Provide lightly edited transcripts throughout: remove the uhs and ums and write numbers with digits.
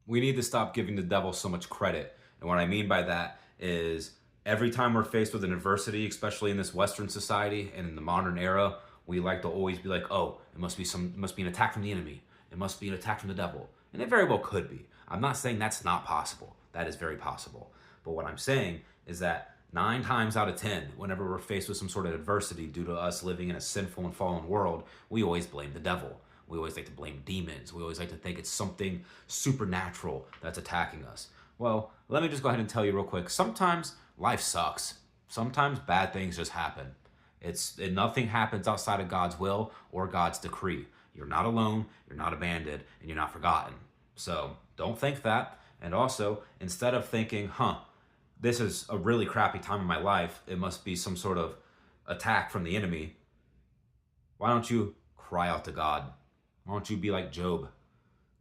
We need to stop giving the devil so much credit. And what I mean by that is every time we're faced with an adversity, especially in this Western society and in the modern era, we like to always be like, oh, it must be an attack from the enemy. It must be an attack from the devil. And it very well could be. I'm not saying that's not possible. That is very possible. But what I'm saying is that 9 times out of 10, whenever we're faced with some sort of adversity due to us living in a sinful and fallen world, we always blame the devil. We always like to blame demons. We always like to think it's something supernatural that's attacking us. Well, let me just go ahead and tell you real quick. Sometimes life sucks. Sometimes bad things just happen. Nothing happens outside of God's will or God's decree. You're not alone, you're not abandoned, and you're not forgotten. So don't think that. And also, instead of thinking, this is a really crappy time in my life, it must be some sort of attack from the enemy, why don't you cry out to God? Why don't you be like Job?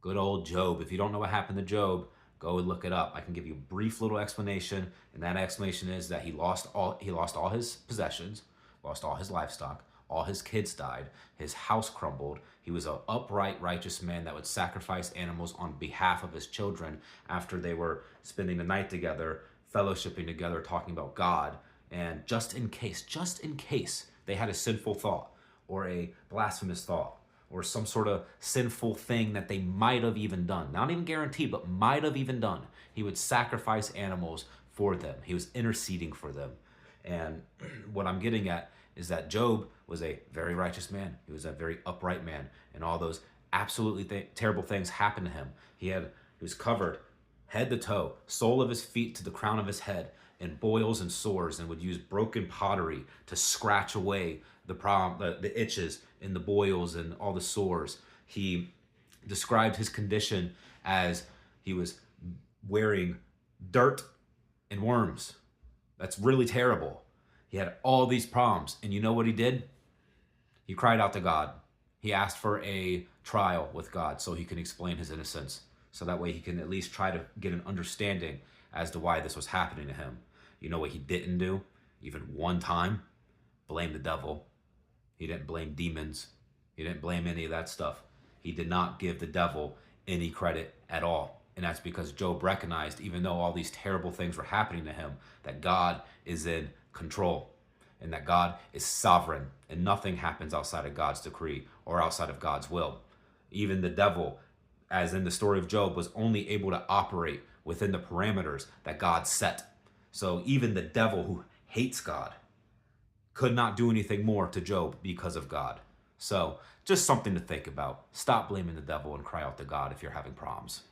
Good old Job. If you don't know what happened to Job, go and look it up. I can give you a brief little explanation, and that explanation is that he lost all his possessions, lost all his livestock, all his kids died, his house crumbled. He was an upright, righteous man that would sacrifice animals on behalf of his children after they were spending the night together, fellowshipping together, talking about God. And just in case they had a sinful thought or a blasphemous thought or some sort of sinful thing that they might have even done, not even guaranteed, but might have even done, he would sacrifice animals for them. He was interceding for them. And what I'm getting at is that Job was a very righteous man. He was a very upright man. And all those absolutely terrible things happened to him. He was covered head to toe, sole of his feet to the crown of his head, in boils and sores, and would use broken pottery to scratch away the itches and the boils and all the sores. He described his condition as he was wearing dirt and worms. That's really terrible. He had all these problems, and you know what he did? He cried out to God. He asked for a trial with God so he can explain his innocence, so that way he can at least try to get an understanding as to why this was happening to him. You know what he didn't do? Even one time? Blame the devil. He didn't blame demons. He didn't blame any of that stuff. He did not give the devil any credit at all. And that's because Job recognized, even though all these terrible things were happening to him, that God is in control and that God is sovereign and nothing happens outside of God's decree or outside of God's will. Even the devil, as in the story of Job, was only able to operate within the parameters that God set. So even the devil, who hates God, could not do anything more to Job because of God. So just something to think about. Stop blaming the devil and cry out to God if you're having problems.